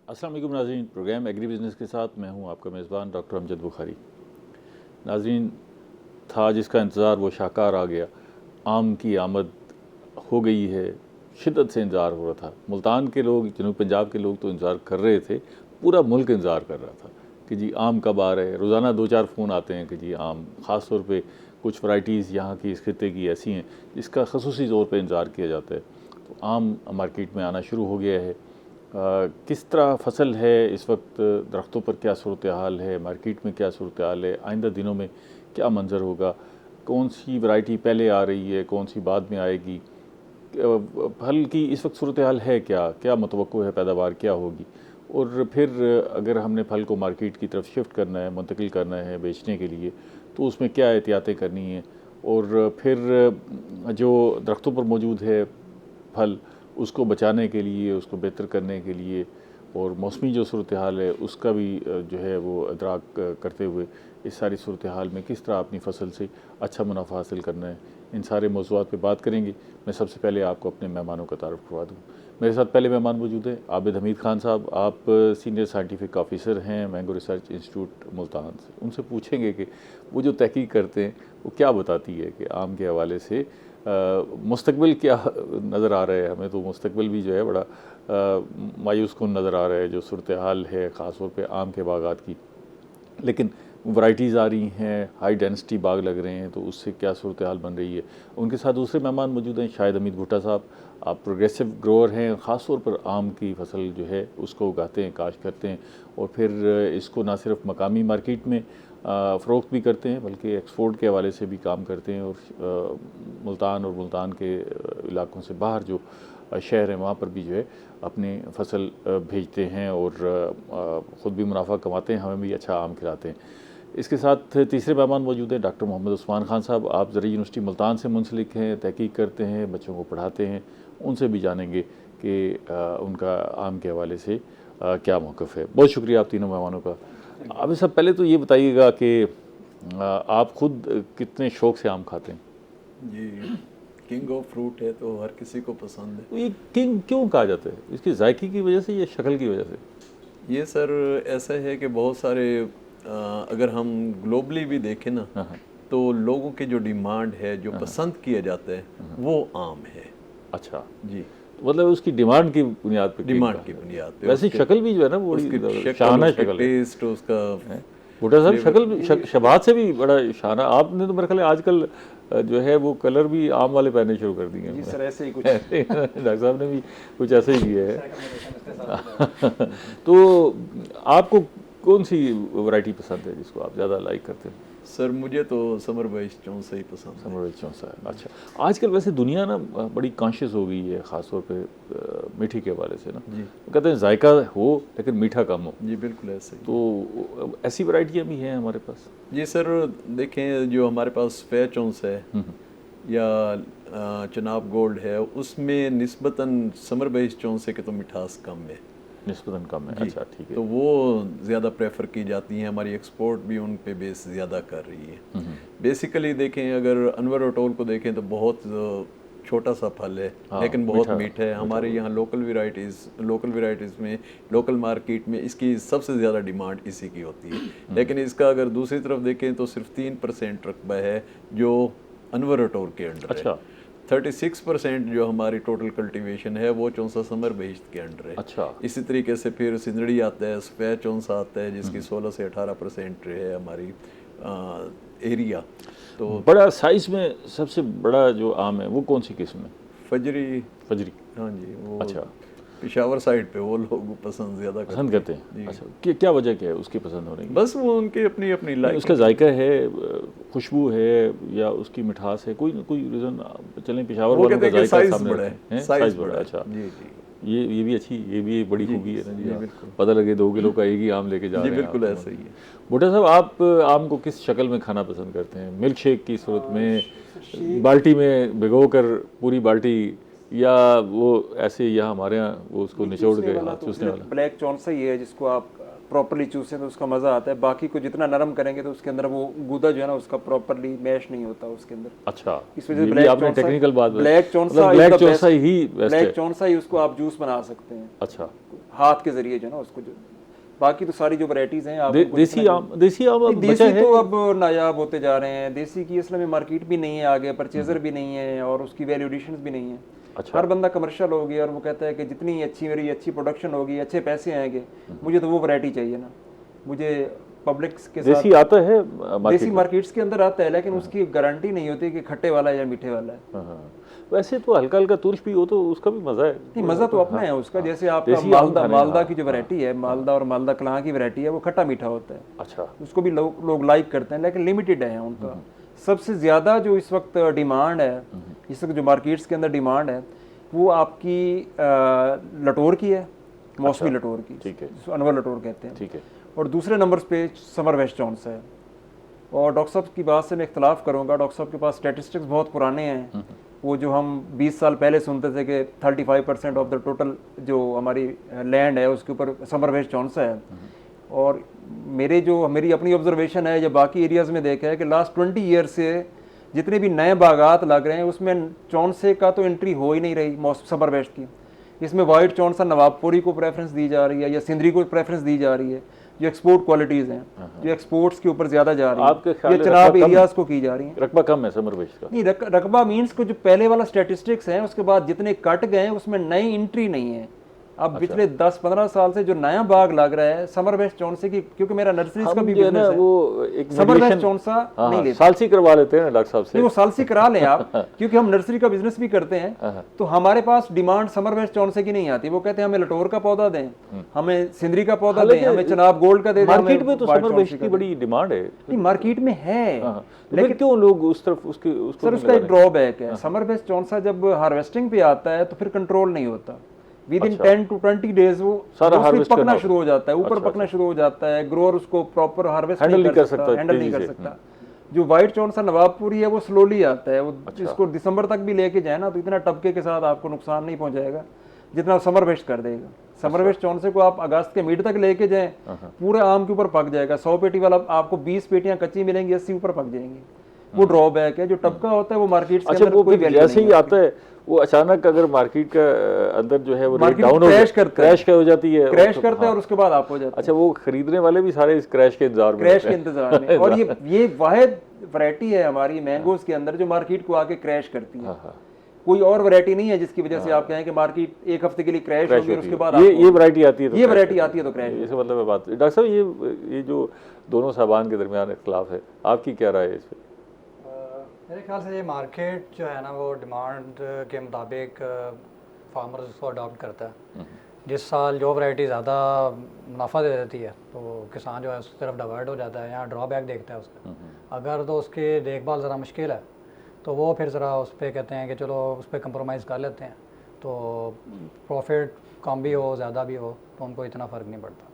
अस्सलाम वालेकुम नाज़रीन, प्रोग्राम एग्री बिज़नेस के साथ मैं हूं आपका मेज़बान डॉक्टर अमजद बुखारी। नाज़रीन, था जिसका इंतज़ार वो शाहकार आ गया, आम की आमद हो गई है, शिद्दत से इंतज़ार हो रहा था। मुल्तान के लोग, जनूब पंजाब के लोग तो इंतज़ार कर रहे थे, पूरा मुल्क इंतज़ार कर रहा था कि जी आम कब आ रहे हैं। रोज़ाना 2-4 फ़ोन आते हैं कि जी आम, ख़ास तौर पे कुछ वैराइटीज़ यहाँ की इस खित्ते की ऐसी हैं जिसका ख़ुसूसी तौर पे इंतज़ार किया जाता है। तो आम मार्केट में आना शुरू हो गया है। किस तरह फसल है इस वक्त, दरख्तों पर क्या सूरत हाल है, मार्केट में क्या सूरत हाल है, आइंदा दिनों में क्या मंज़र होगा, कौन सी वैरायटी पहले आ रही है, कौन सी बाद में आएगी, फल की इस वक्त सूरत हाल है क्या क्या मतवक्को है, पैदावार क्या होगी, और फिर अगर हमने फल को मार्केट की तरफ शिफ्ट करना है, मुंतकिल करना है बेचने के लिए, तो उसमें क्या एहतियातें करनी है, और फिर जो दरख्तों पर मौजूद है फल, उसको बचाने के लिए, उसको बेहतर करने के लिए, और मौसमी जो सूरत हाल है उसका भी जो है वो अदराक करते हुए इस सारी सूरत हाल में किस तरह अपनी फसल से अच्छा मुनाफा हासिल करना है, इन सारे मौज़ूआत पे बात करेंगे। मैं सबसे पहले आपको अपने मेहमानों का तारुफ करवा दूँ। मेरे साथ पहले मेहमान मौजूद हैं आबिद हमीद खान साहब। आप सीनियर साइंटिफिक ऑफिसर हैं मैंगो रिसर्च इंस्टीट्यूट मुल्तान से। उनसे पूछेंगे कि वो जो तहकीक करते हैं वो क्या बताती है कि आम के हवाले से मुस्तकबिल क्या नज़र आ रहा है। हमें तो मुस्तकबिल भी जो है बड़ा मायूस कुन नज़र आ रहा है, जो सूरत हाल है ख़ास तौर पे आम के बागात की। लेकिन वैराइटीज़ आ रही हैं, हाई डेंसिटी बाग लग रहे हैं, तो उससे क्या सूरत हाल बन रही है। उनके साथ दूसरे मेहमान मौजूद हैं शाहिद हमीद भुट्टा साहब। आप प्रोग्रेसिव ग्रोअर हैं, ख़ास तौर पर आम की फसल जो है उसको उगाते हैं, काश्त करते हैं, और फिर इसको ना सिर्फ मकामी मार्केट में फ़रोख्त भी करते हैं बल्कि एक्सपोर्ट के हवाले से भी काम करते हैं, और मुल्तान और मुल्तान के इलाकों से बाहर जो शहर हैं वहाँ पर भी जो है अपनी फसल भेजते हैं और ख़ुद भी मुनाफा कमाते हैं, हमें भी अच्छा आम खिलाते हैं। इसके साथ तीसरे मेहमान मौजूद हैं डॉक्टर मोहम्मद उस्मान खान साहब। आप ज़रई यूनिवर्सिटी मुल्तान से मुंसलिक हैं, तहकीक करते हैं, बच्चों को पढ़ाते हैं। उनसे भी जानेंगे कि उनका आम के हवाले से क्या मौक़िफ़ है। बहुत शुक्रिया आप तीनों मेहमानों का। अभी सब पहले तो ये बताइएगा कि आप ख़ुद कितने शौक़ से आम खाते हैं? जी, किंग ऑफ फ्रूट है तो हर किसी को पसंद है। तो ये किंग क्यों कहा जाता है? इसकी जायके की वजह से या शक्ल की वजह से? ये सर ऐसा है कि बहुत सारे अगर हम ग्लोबली भी देखें ना, तो लोगों की जो डिमांड है, जो पसंद किया जाता है, वो आम है। अच्छा जी, मतलब उसकी डिमांड की बुनियाद पे डिमांड की बुनियाद पे वैसे शक्ल भी जो है ना वो उसकी बड़ी शक्ल, शाना उसका शक्ल है। टेस्ट, उसका भुट्टा साहब फ्लेवर। शक्ल शबाद से भी बड़ा शाना। आपने तो मेरे ख्याल है आजकल जो है वो कलर भी आम वाले पहनने शुरू कर दिए हैं। जी सर, ऐसे ही कुछ डॉक्टर साहब ने भी कुछ ऐसे ही किया है। तो आपको कौन सी वैरायटी पसंद है जिसको आप ज़्यादा लाइक करते हैं? सर मुझे तो समर बाईस चौंसा ही पसंद है। समर बाईस चौंसा है। अच्छा, आजकल वैसे दुनिया ना बड़ी कॉन्शियस हो गई है ख़ास तौर पे मीठी के हवाले से ना। जी, कहते हैं जायका हो लेकिन मीठा कम हो। जी बिल्कुल ऐसे ही। तो ऐसी वैरायटियाँ भी हैं हमारे पास। जी सर, देखें जो हमारे पास फे चौंसा है या चनाब गोल्ड है, उसमें निस्बतन समर बाईस चौंसे के तो मिठास कम है, निस्बतन कम है। अच्छा ठीक है। तो वो ज़्यादा प्रेफर की जाती हैं। हमारी एक्सपोर्ट भी उन पे बेस ज़्यादा कर रही है। बेसिकली देखें, अगर अनवर ओटोल को देखें तो बहुत छोटा सा फल है, लेकिन बहुत मीठा है। हमारे यहाँ लोकल वेराइटीज़ में, लोकल मार्केट में इसकी सबसे ज़्यादा डिमांड इसी की होती है। लेकिन इसका अगर दूसरी तरफ देखें तो सिर्फ 3% रकबा है जो अनवर ओटोल के अंडर है। 36% जो हमारी टोटल कल्टीवेशन है वो चौंसा समर बहिश्त के अंडर है। अच्छा, इसी तरीके से फिर सिंदड़ी आता है, सफ़ेद चौंसा आता है जिसकी 16 से 18% है हमारी एरिया। तो बड़ा साइज में सबसे बड़ा जो आम है वो कौन सी किस्म है? फजरी। फजरी। हाँ जी, वो अच्छा, पेशावर साइड पे वो लोग पसंद ज़्यादा करते हैं। अच्छा, क्या वजह क्या है उसकी पसंद होने की? बस वो उनकी अपनी अपनी लाइफ। उसका जायका है, खुशबू है, या उसकी मिठास है, कोई रीज़न? चलें पेशावर वालों का जायका सामने बड़ा है, साइज बड़ा। अच्छा जी जी, ये भी अच्छी, ये भी एक बड़ी खूबी है ना जी। बिल्कुल, पता लगे 2 किलो का एक ही आम लेके जा रहे हैं। बिल्कुल ऐसा ही है। भुट्टा साहब, आप आम को किस शक्ल में खाना पसंद करते हैं? मिल्क शेक की सूरत में, बाल्टी में भिगो कर पूरी बाल्टी, या वो ऐसे यहाँ हमारे यहाँ वो उसको निचोड़ के चूसने वाला? ब्लैक चौंसा ही है जिसको आप प्रॉपरली चूसें तो उसका मज़ा आता है। बाकी को जितना नरम करेंगे तो उसके अंदर वो गूदा जो है ना उसका प्रॉपरली मैश नहीं होता उसके अंदर। अच्छा, इस वजह से आपने टेक्निकल बात ब्लैक चौंसा ही ब्लैक चौंसा ही उसको आप जूस बना सकते हैं। अच्छा, हाथ के जरिए जो है ना उसको जो, बाकी तो सारी जो वैरायटीज हैं आप देसी आम अब देसी बचा है? तो अब नायाब होते जा रहे हैं। देसी की असल में मार्केट भी नहीं है आगे, परचेजर भी नहीं है और उसकी वैल्यू एडिशंस भी नहीं है। अच्छा। हर बंदा कमर्शियल हो गया और वो कहता है कि जितनी अच्छी मेरी अच्छी प्रोडक्शन होगी, अच्छे पैसे आएंगे, मुझे तो वो वैरायटी चाहिए ना, मुझे पब्लिक के साथ। देसी आता है देसी मार्केट्स के अंदर आता है, लेकिन उसकी गारंटी नहीं होती कि खट्टे वाला है या मीठे वाला है। हाँ। वैसे तो हल्का हल्का तुर्श भी हो तो उसका भी मजा है। नहीं, मजा तो अपना है उसका। जैसे आपका देसी आम मालदा खाने मालदा की जो वैरायटी है, मालदा और मालदा कलां की वैरायटी है, वो खट्टा मीठा होता है। अच्छा। उसको भी लोग लाइक करते हैं, लेकिन लिमिटेड है उनका। सबसे ज्यादा जो इस वक्त डिमांड है, इस वक्त जो मार्केट्स के अंदर डिमांड है, वो आपकी लटोर की है, मौसमी लटोर की, ठीक है, जिसको अनवर लटोर कहते हैं। ठीक है। और दूसरे नंबर पे समर वेस्ट जॉन्स है। और डॉक्टर साहब की बात से मैं इख्तलाफ करूंगा, डॉक्टर साहब के पास स्टैटिस्टिक्स बहुत पुराने हैं। वो जो हम 20 साल पहले सुनते थे कि 35% ऑफ द टोटल जो हमारी लैंड है उसके ऊपर समर वेस्ट जॉन्स है। और मेरी अपनी ऑब्जर्वेशन है, या बाकी एरियाज़ में देखा है कि लास्ट 20 ईयर से जितने भी नए बागात लग रहे हैं उसमें चौंसे का तो एंट्री हो ही नहीं रही समर वेस्ट की। इसमें वाइट चौंसा नवाबपुरी को प्रेफरेंस दी जा रही है या सिंदरी को प्रेफरेंस दी जा रही है, जो एक्सपोर्ट क्वालिटीज़ हैं, जो एक्सपोर्ट्स के ऊपर ज़्यादा जा रही है, ये चनाब एरियाज़ को की जा रही है। रकबा कम है समर वेस्ट का? नहीं, रकबा मीन्स को जो पहले वाला स्टैटिस्टिक्स है उसके बाद जितने कट गए उसमें नई एंट्री नहीं है। अब पिछले 10-15 साल से जो नया बाग लग रहा है समर वेस्ट चौंसे की, क्योंकि मेरा नर्सरीज का भी बिजनेस है, वो एक समर वेस्ट चौंसा नहीं लेते। सालसी करवा लेते हैं डॉक्टर साहब से। नहीं, वो सालसी करा लें आप, क्योंकि हम नर्सरी का बिजनेस भी करते हैं। तो हमारे पास डिमांड समर वेस्ट चौंसे की नहीं आती। वो कहते हैं हमें लटोर का पौधा दें, हमें सिंदरी का पौधा दें, हमें चनाब गोल्ड का दे दें। मार्केट में तो समर वेस्ट की बड़ी डिमांड है। नहीं, मार्केट में है, लेकिन क्यों लोग उस तरफ सर उसका एक ड्रॉबैक है। समर वेस्ट चौंसा जब हार्वेस्टिंग पे आता है तो फिर कंट्रोल नहीं होता। विद इन 10 to 20 डेज वो पकना शुरू हो जाता है, ऊपर पकना शुरू हो जाता है। ग्रोअर उसको प्रॉपर हार्वेस्ट हैंडल नहीं कर सकता। जो व्हाइट चौंसा नवाबपुरी है वो स्लोली आता है। वो इसको दिसंबर तक भी लेके जाए ना तो इतना टपके के साथ आपको नुकसान नहीं पहुंचाएगा जितना समर वेस्ट कर देगा। समर वेस्ट चौंसे को आप अगस्त के मिड तक लेके जाएं, पूरे आम के ऊपर पक जाएगा। 100 पेटी वाला आपको 20 पेटियां कच्ची मिलेंगी, 80 ऊपर पक जाएंगी। वो ड्रॉबैक है। जो टपका होता है वो मार्केट के अंदर कोई वैल्यू जैसे ही आता है वो अचानक अगर मार्केट का अंदर जो है वो मार्केट डाउन क्रैश हो जाती है, क्रैश करता है और उसके बाद आप हो जाता है। अच्छा, वो खरीदने वाले भी सारे इस क्रैश के इंतजार में और ये वाहिद वैरायटी है हमारी मैंगोज के अंदर जो मार्केट को आके क्रैश करती है। कोई और वैरायटी नहीं है जिसकी वजह से आप कहें कि मार्केट एक हफ्ते के लिए क्रैश होगी और उसके बाद ये वैरायटी आती है, ये वैरायटी आती है तो क्रैश। इसका मतलब है बात। डॉक्टर साहब, ये जो दोनों सामान के दरमियान इख्तिलाफ है, आपकी क्या राय है इस पर? मेरे ख्याल से ये मार्केट जो है ना वो डिमांड के मुताबिक फार्मर्स उसको अडॉप्ट करता है। जिस साल जो वैरायटी ज़्यादा मुनाफा दे देती है तो किसान जो है उस तरफ डाइवर्ट हो जाता है, यहाँ ड्रॉबैक देखता है उसका। अगर तो उसकी देखभाल ज़रा मुश्किल है तो वो फिर ज़रा उस पर कहते हैं कि चलो उस पर कंप्रोमाइज़ कर लेते हैं, तो प्रॉफिट कम भी हो ज़्यादा भी हो तो उनको इतना फ़र्क नहीं पड़ता।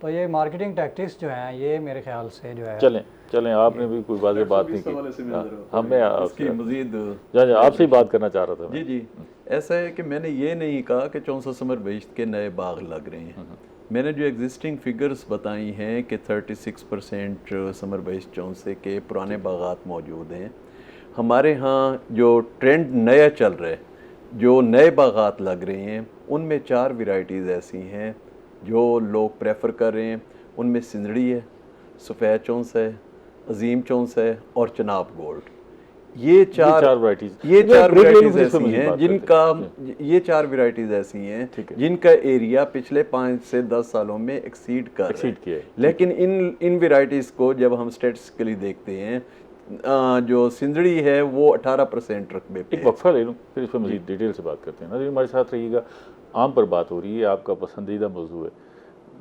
तो ये मार्केटिंग टैक्टिक्स जो हैं ये मेरे ख्याल से जो है चलें आपने भी कोई वाज़ेह बात नहीं की। हमें आपसे मजीद आपसे ही बात करना चाह रहा था। जी, ऐसा है कि मैंने ये नहीं कहा कि चौंसा समर वेस्ट के नए बाग लग रहे हैं। मैंने जो एग्जिस्टिंग फिगर्स बताई हैं कि 36% समर वेस्ट चौंसे के पुराने बागात मौजूद हैं। हमारे यहाँ जो ट्रेंड नया चल रहा है, जो नए बागात लग रहे हैं, उनमें 4 वैरायटीज़ ऐसी हैं जो लोग प्रेफर कर रहे हैं। उनमें सिंदड़ी है, सफ़ेद चौंस है, अजीम चौंस है और चनाब गोल्ड। ये चार वैरायटीज़ ऐसी हैं जिनका ये 4 वैरायटीज़ ऐसी हैं जिनका एरिया पिछले 5 से 10 सालों में एक्सीड किया है। लेकिन इन वैरायटीज़ को जब हम स्टैटिस्टिकली देखते हैं, जो सिंदड़ी है वो 18% रकबे पे। एक वक्फा ले लूँ फिर इस पर मज़ीद डिटेल से बात करते हैं। नाज़रीन हमारे साथ रहिएगा, आम पर बात हो रही है, आपका पसंदीदा मौजू है।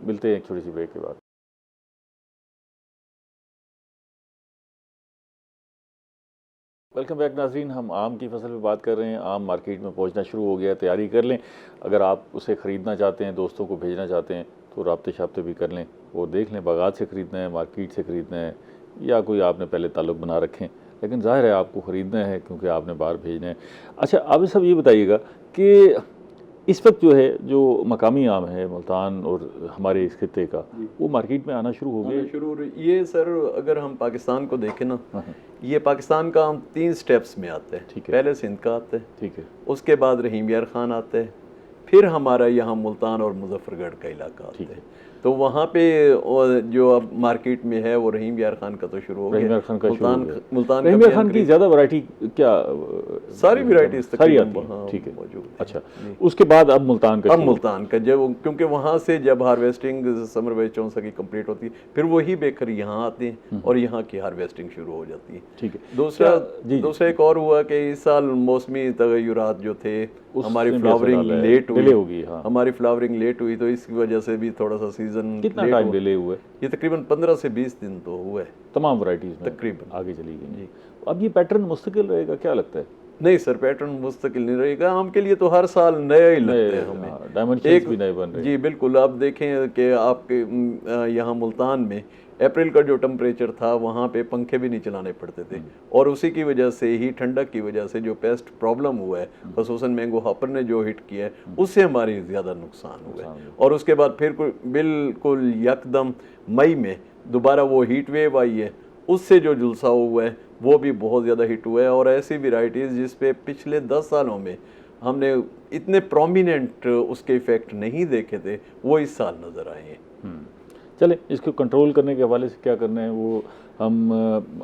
मिलते हैं एक छोटी सी ब्रेक के बाद। वेलकम बैक नाज़रीन, हम आम की फसल पे बात कर रहे हैं। आम मार्केट में पहुंचना शुरू हो गया, तैयारी कर लें। अगर आप उसे ख़रीदना चाहते हैं, दोस्तों को भेजना चाहते हैं तो राब्ते शाब्ते भी कर लें और देख लें बागात से ख़रीदना है, मार्केट से ख़रीदना है या कोई आपने पहले ताल्लुक़ बना रखें, लेकिन ज़ाहिर है आपको ख़रीदना है क्योंकि आपने बाहर भेजना है। अच्छा, आप सब ये बताइएगा कि इस वक्त जो है जो मकामी आम है मुल्तान और हमारे इस खित्ते का, वो मार्केट में आना शुरू हो गया। ये सर अगर हम पाकिस्तान को देखें ना, ये पाकिस्तान का आम 3 स्टेप्स में आता है। ठीक है, पहले सिंध का आता है, ठीक है, उसके बाद रहीम यार खान आता है, फिर हमारा यहाँ मुल्तान और मुजफ्फरगढ़ का इलाका आता है। तो वहाँ पे जो अब मार्केट में है वो रहीम यार खान का तो शुरू हो रहीम गया। यार खान का शुरू हो गया। मुल्तान रहीम का यार खान की ज़्यादा वैरायटी क्या? सारी वैरायटीज सारी तकरीबन आती वहाँ है, ठीक है। मौजूद है। अच्छा, उसके बाद अब मुल्तान का अब शुरू। मुल्तान का जब, क्योंकि वहाँ से जब हार्वेस्टिंग समर वेज चौंसा की कंप्लीट होती है, फिर वही बेकर यहाँ आते हैं और यहाँ की हार्वेस्टिंग शुरू हो जाती है। ठीक है। दूसरा एक और हुआ कि इस साल मौसमी तगय्युरात जो थे, हमारी फ्लावरिंग लेट हुई, डिले होगी। हाँ, हमारी फ्लावरिंग लेट हुई, तो इसकी वजह से भी थोड़ा सा सीजन कितना टाइम डिले हुआ? ये तकरीबन 15 से 20 दिन तो हुआ है तमाम वैरायटीज में तकरीबन आगे चली गई। अब ये पैटर्न मुस्तकिल रहेगा, क्या लगता है? नहीं सर, पैटर्न मुस्तकिल नहीं रहेगा। आम के लिए तो हर साल नया ही लगता है हमें, डायमेंशंस भी नए बन रहे हैं। जी बिल्कुल। आप देखें कि आपके यहाँ मुल्तान में अप्रैल का जो टेम्परेचर था, वहाँ पे पंखे भी नहीं चलाने पड़ते थे, और उसी की वजह से ही, ठंडक की वजह से जो पेस्ट प्रॉब्लम हुआ है, खसूसन मैंगो हॉपर ने जो हिट किया है, उससे हमारी ज़्यादा नुकसान हुआ है। और उसके बाद फिर बिल्कुल यकदम मई में दोबारा वो हीट वेव आई है, उससे जो जुलसा हुआ है वो भी बहुत ज़्यादा हिट हुआ है। और ऐसी वेराइटीज़ जिस पे पिछले 10 सालों में हमने इतने प्रोमिनेंट उसके इफ़ेक्ट नहीं देखे थे, वो इस साल नज़र आए हैं। चलें, इसको कंट्रोल करने के हवाले से क्या करना है वो हम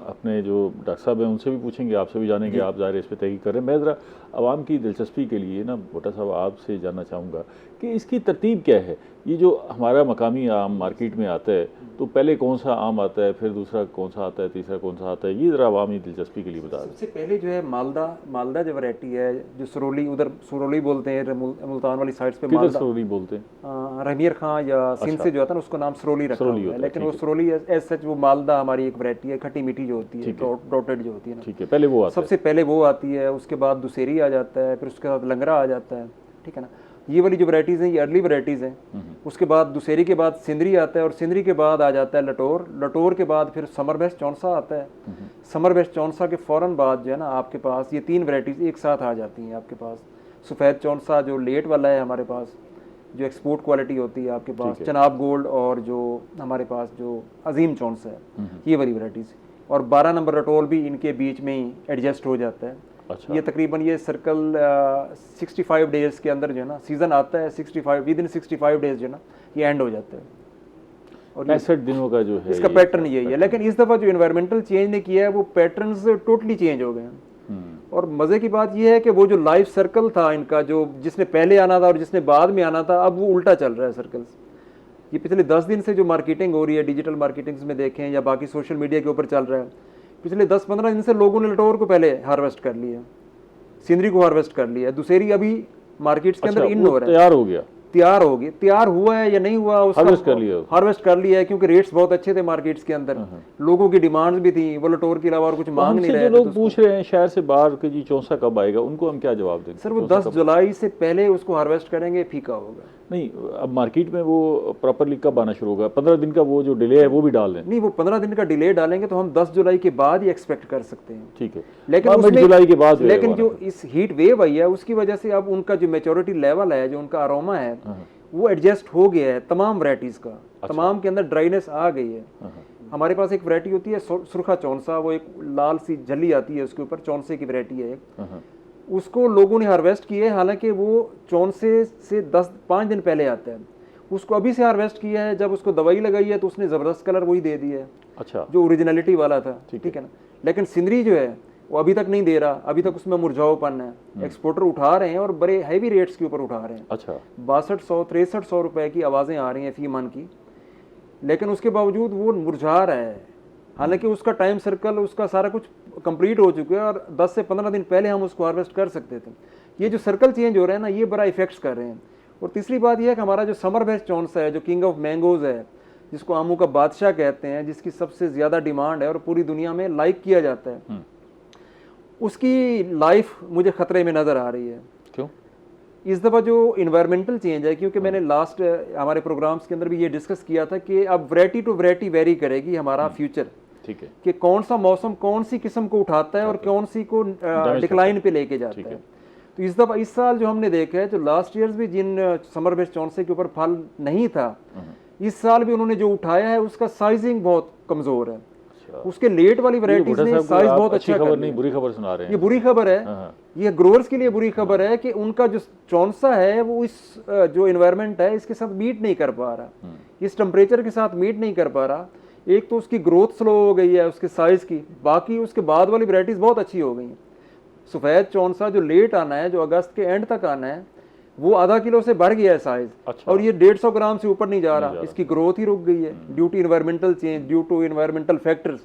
अपने जो डॉक्टर साहब हैं उनसे भी पूछेंगे, आपसे भी जानेंगे। आप ज़ाहिर इस पर तहकीक करें। मैं ज़रा आवाम की दिलचस्पी के लिए ना भुट्टा साहब आपसे जानना चाहूँगा कि इसकी तरतीब क्या है? ये जो हमारा मकामी आम मार्केट में आता है, तो पहले कौन सा आम आता है, फिर दूसरा कौन सा आता है, तीसरा कौन सा आता है, ये ज़रा आवामी दिलचस्पी के लिए बता दें। सबसे पहले जो है मालदा जो वैरायटी है, जो सुरोली, उधर सुरोली बोलते हैं, मुल्तान वाली साइड्स पे किधर सुरोली बोलते हैं? रमीर खां या सिंध से जो आता है ना, उसको नाम सुरोली रखा हुआ है, लेकिन वो सुरोली एज सच वो मालदा हमारी एक वैरायटी है, खट्टी मीठी जो होती है, डॉटेड जो होती है ना। ठीक है, पहले वो आता है। सबसे पहले वो आती है, उसके बाद दुसेरी आ जाता है, फिर उसके बाद लंगरा आ जाता है, ठीक है ना। ये वाली जो वैराइटीज़ हैं ये अर्ली वैराइटीज़ हैं। उसके बाद दुसेरी के बाद सिंदरी आता है, और सिंदरी के बाद आ जाता है लटोर, लटोर के बाद फिर समर बेस्ट चौंसा आता है। समर बेस्ट चौंसा के फ़ौरन बाद जो है ना आपके पास ये 3 वैराइटीज़ एक साथ आ जाती हैं आपके पास। सफ़ेद चौंसा जो लेट वाला है हमारे पास, जो एक्सपोर्ट क्वालिटी होती है आपके पास, चनाब गोल्ड, और जो हमारे पास जो अजीम चौंसा है, ये वाली वैराइटीज़। और 12 नंबर लटोर भी इनके बीच में ही एडजस्ट हो जाता है। अच्छा। ये तकरीबन ये सर्कल 65 डेज़ के अंदर जो है ना सीज़न आता है, 65 विद इन 65 डेज़ जो है ना ये एंड हो जाता है। और 65 दिनों का जो है इसका पैटर्न यही है। लेकिन इस दफ़ा जो इन्वायरमेंटल चेंज ने किया है वो पैटर्न्स टोटली चेंज हो गए हैं। और मज़े की बात यह है कि वो जो लाइफ सर्कल था इनका, जो जिसने पहले आना था और जिसने बाद में आना था, अब वो उल्टा चल रहा है सर्कल्स। ये पिछले 10 दिन से जो मार्केटिंग हो रही है, डिजिटल मार्केटिंग्स में देखें या बाकी सोशल मीडिया के ऊपर चल रहा है, पिछले 10-15 दिन से लोगों ने लटोर को पहले हार्वेस्ट कर लिया, सिंदरी को हार्वेस्ट कर लिया, दुसेरी अभी मार्केट्स के अंदर इन हो रहा है, तैयार हो गया, तैयार हुआ है या नहीं हुआ, उसका हार्वेस्ट कर लिया है, क्योंकि रेट्स बहुत अच्छे थे मार्केट्स के अंदर, लोगों की डिमांड्स भी थी, वो लटोर के अलावा और कुछ मांग नहीं रहे थे। जो लोग पूछ रहे हैं शहर से बाहर कि जी चौंसा कब आएगा, उनको हम क्या जवाब देंगे? सर वो 10 जुलाई से पहले उसको हार्वेस्ट करेंगे, फीका होगा। नहीं, अब मार्केट में वो प्रॉपरली कब आना शुरू होगा? 15 दिन का वो जो डिले है वो भी डाल दें? नहीं, वो 15 दिन का डिले डालेंगे तो हम 10 जुलाई के बाद ही एक्सपेक्ट कर सकते हैं। ठीक है, लेकिन उसमें जुलाई के बाद, लेकिन जो इस हीट वेव आई है उसकी वजह से अब उनका जो मेच्योरिटी लेवल है, जो उनका अरोमा है, वो एडजस्ट हो गया है तमाम वैरायटीज का। तमाम के अंदर ड्राइनेस आ गई है। हमारे पास एक वैरायटी होती है सुरखा चौंसा, वो एक लाल सी झल्ली आती है उसके ऊपर, चौंसे की वैरायटी है एक, उसको लोगों ने हार्वेस्ट किया है, हालांकि वो चौंसे से 5 दिन पहले आता है, उसको अभी से हार्वेस्ट किया है। जब उसको दवाई लगाई है तो उसने ज़बरदस्त कलर वही दे दिया है, अच्छा, जो ओरिजिनलिटी वाला था, ठीक है ना। लेकिन सिंदरी जो है वो अभी तक नहीं दे रहा, अभी तक उसमें मुरझाओपन है। एक्सपोर्टर उठा रहे हैं और बड़े हैवी रेट्स के ऊपर उठा रहे हैं। अच्छा, 6200-6300 रुपए की आवाज़ें आ रही हैं फी मन की, लेकिन उसके बावजूद वो मुरझा रहा है। हालांकि उसका टाइम सर्कल, उसका सारा कुछ कंप्लीट हो चुका है और 10 से 15 दिन पहले हम उसको हार्वेस्ट कर सकते थे। ये जो सर्कल चेंज हो रहे हैं ना, ये बड़ा इफेक्ट्स कर रहे हैं। और तीसरी बात यह है कि हमारा जो समर बेस्ट चौंसा है, जो किंग ऑफ मैंगोज़ है, जिसको आमों का बादशाह कहते हैं, जिसकी सबसे ज़्यादा डिमांड है और पूरी दुनिया में लाइक किया जाता है, उसकी लाइफ मुझे ख़तरे में नज़र आ रही है। क्यों? इस दफ़ा जो इन्वायरमेंटल चेंज है, क्योंकि मैंने लास्ट हमारे प्रोग्राम्स के अंदर भी ये डिस्कस किया था कि अब वैरायटी टू वैरायटी वेरी करेगी हमारा फ्यूचर, ठीक है, कि कौन सा मौसम कौन सी किस्म को उठाता है और कौन सी को डिक्लाइन पे लेके जाता है। तो इस दफ़ा, इस साल जो हमने देखा है, जो लास्ट ईयर्स भी जिन समर बेस्ट चौंसे के ऊपर फल नहीं था, इस साल भी उन्होंने जो उठाया है उसका साइजिंग बहुत कमज़ोर है। अच्छा। उसके लेट वाली वैरायटीज भुट्टा ने साहब को साइज आप बहुत अच्छी अच्छा खबर कर नहीं, लिया। बुरी खबर सुना रहे ये हैं। बुरी खबर है, हाँ। ये ग्रोअर्स के लिए बुरी खबर है कि उनका जो चौंसा है वो इस जो एनवायरनमेंट है इसके साथ मीट नहीं कर पा रहा, इस टेम्परेचर के साथ मीट नहीं कर पा रहा। एक तो उसकी ग्रोथ स्लो हो गई है उसके साइज की, बाकी उसके बाद वाली वैरायटीज बहुत अच्छी हो गई हैं। सफ़ेद चौंसा जो लेट आना है, जो अगस्त के एंड तक आना है, वो आधा किलो से बढ़ गया है साइज। अच्छा। और ये 150 ग्राम से ऊपर नहीं जा रहा, इसकी ग्रोथ ही रुक गई है due to environmental change, due to environmental factors.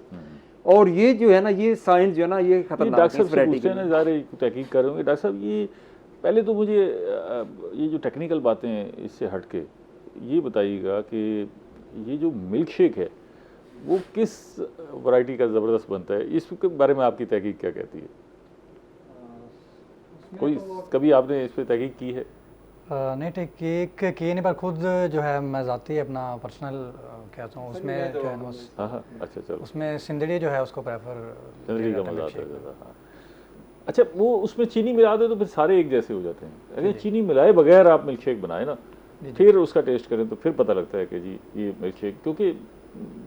और ये जो है ना, ये साइंस जो है ना, ये खतरनाक डॉक्टर है साहब इस से वैरायटी पूछते के हैं ना, लिए। ज़ाहिर तहकीक कर रहे होंगे डॉक्टर साहब। ये पहले तो मुझे ये जो टेक्निकल बातें हैं इससे हट के ये बताइएगा कि ये जो मिल्क शेक है वो किस वैरायटी का ज़बरदस्त बनता है, इसके बारे में आपकी तहकीक क्या कहती है? कोई कभी आपने इस पर तहकीक की है? नहीं, ठीक की नहीं, पर खुद जो है मैं ज़ाती अपना पर्सनल कहता हूँ उसमें जो है ना हाँ हाँ, अच्छा चलो, उसमें सिंदड़ी जो है उसको प्रेफर चंद्री का मजा आता है ज़्यादा। हाँ, अच्छा, वो उसमें चीनी मिला दे तो फिर सारे एक जैसे हो जाते हैं। अगर चीनी मिलाए बगैर आप मिल्क शेक बनाए ना, फिर उसका टेस्ट करें तो फिर पता लगता है कि जी ये मिल्क शेक, क्योंकि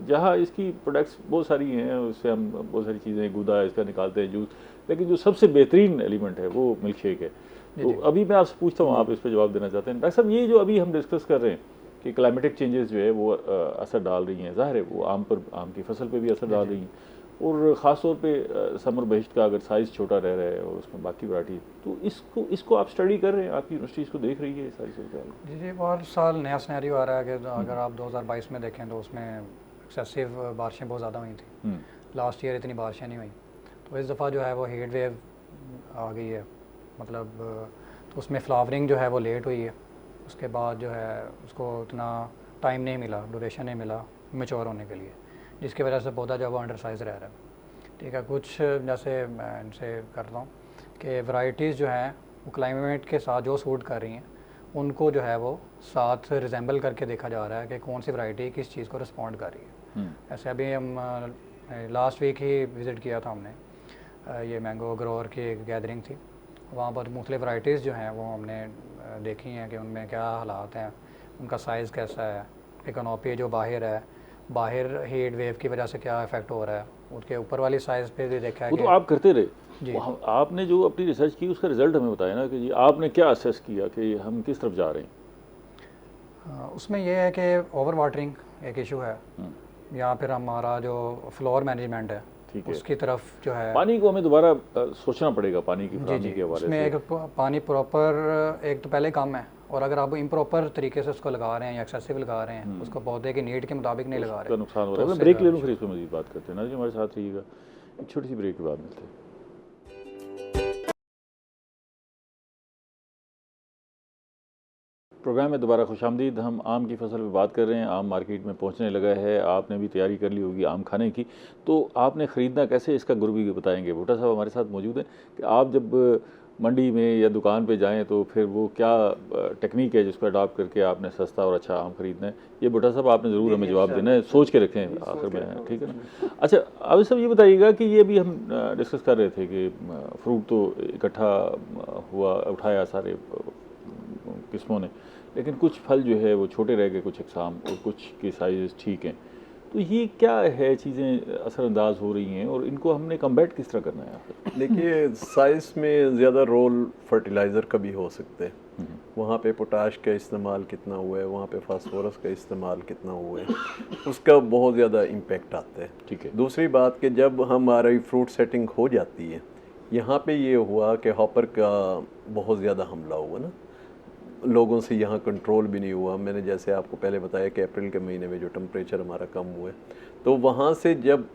जहाँ इसकी प्रोडक्ट्स बहुत सारी हैं, उससे हम बहुत सारी चीज़ें गुदा इसका निकालते हैं जूस, लेकिन जो सबसे बेहतरीन एलिमेंट है वो मिल्क शेक है। तो अभी मैं आपसे पूछता हूँ, आप इस पर जवाब देना चाहते हैं डॉक्टर साहब। ये जो अभी हम डिस्कस कर रहे हैं कि क्लाइमेटिक चेंजेस जो है वो असर डाल रही हैं, ज़ाहिर है वो आम की फसल पे भी असर डाल रही हैं, और ख़ास तौर पे समर बहिश्त का अगर साइज़ छोटा रह रहा है और उसमें बाकी वैरायटी, तो इसको आप स्टडी कर रहे हैं, आपकी यूनिवर्सिटी इसको देख रही है सारी सूरत? जी, और साल नया सिनेरियो आ रहा है कि अगर आप 2022 में देखें तो उसमें एक्सेसिव बारिशें बहुत ज़्यादा हुई थी। लास्ट ईयर इतनी बारिशें नहीं हुई, तो इस दफ़ा जो है वो हीट वेव आ गई है, मतलब तो उसमें फ्लावरिंग जो है वो लेट हुई है। उसके बाद जो है उसको उतना टाइम नहीं मिला, ड्यूरेशन नहीं मिला मैच्योर होने के लिए, जिसकी वजह से पौधा जो है वो अंडर साइज़ रह रहा है। ठीक है, कुछ जैसे मैं इनसे करता हूँ कि वैरायटीज़ जो हैं वो क्लाइमेट के साथ जो सूट कर रही हैं उनको जो है वो साथ रिजेंबल करके देखा जा रहा है कि कौन सी वैरायटी किस चीज़ को रिस्पॉन्ड कर रही है। ऐसे अभी हम लास्ट वीक ही विज़िट किया था हमने, ये मैंगो ग्रोअर की एक गैदरिंग थी, वहाँ पर मुख्तलिफ वैरायटीज़ जो हैं वो हमने देखी हैं कि उनमें क्या हालात हैं, उनका साइज़ कैसा है, इकोनॉपी जो बाहर है, बाहर हीट वेव की वजह से क्या इफेक्ट हो रहा है, उसके ऊपर वाली साइज़ पे भी देखा है। वो तो आप करते रहे जी। आपने जो अपनी रिसर्च की उसका रिजल्ट हमें बताया ना कि जी आपने क्या असेस किया कि हम किस तरफ जा रहे हैं? उसमें यह है कि ओवर वाटरिंग एक इशू है, या फिर हमारा जो फ्लोर मैनेजमेंट है उसकी तरफ जो है पानी को हमें दोबारा सोचना पड़ेगा, पानी की फराहमी के हवाले से। उसमें एक पानी प्रॉपर एक तो पहले कम है, और अगर आप इम्प्रॉपर तरीके से उसको लगा रहे हैं या एक्सेसिव लगा रहे हैं, उसको पौधे की नीड के मुताबिक नहीं लगा रहे हैं, नुकसान हो रहा है। मैं ब्रेक ले लूँ, फिर इस पर मज़ीद बात करते हैं ना जी, हमारे साथ रहिएगा, एक छोटी सी ब्रेक के बाद मिलते हैं। प्रोग्राम में दोबारा खुशामदीद। हम आम की फसल पे बात कर रहे हैं, आम मार्केट में पहुंचने लगा है, आपने भी तैयारी कर ली होगी आम खाने की, तो आपने ख़रीदना कैसे इसका गुर भी बताएंगे। भुट्टा साहब हमारे साथ मौजूद हैं कि आप जब मंडी में या दुकान पे जाएं तो फिर वो क्या टेक्निक है जिसको अडॉप्ट करके आपने सस्ता और अच्छा आम ख़रीदना है, ये भुट्टा साहब आपने ज़रूर हमें जवाब देना है, सोच के रखें आखिर में, ठीक है ना। अच्छा, अब सब ये बताइएगा कि ये भी हम डिस्कस कर रहे थे कि फ्रूट तो इकट्ठा हुआ, उठाया सारे किस्मों ने, लेकिन कुछ फल जो है वो छोटे रह गए, कुछ अक़साम, और कुछ के साइज़ ठीक हैं, तो ये क्या है, चीज़ें असरअंदाज हो रही हैं और इनको हमने कम्बैट किस तरह करना है? देखिए, साइज़ में ज़्यादा रोल फर्टिलाइज़र का भी हो सकते हैं, वहाँ पे पोटाश का इस्तेमाल कितना हुआ है, वहाँ पे फास्फोरस का इस्तेमाल कितना हुआ है, उसका बहुत ज़्यादा इम्पेक्ट आता है। ठीक है। दूसरी बात कि जब हमारी फ्रूट सेटिंग हो जाती है, यहाँ पे ये हुआ कि हॉपर का बहुत ज़्यादा हमला हुआ ना, लोगों से यहाँ कंट्रोल भी नहीं हुआ। मैंने जैसे आपको पहले बताया कि अप्रैल के महीने में जो टेम्परेचर हमारा कम हुआ है, तो वहाँ से जब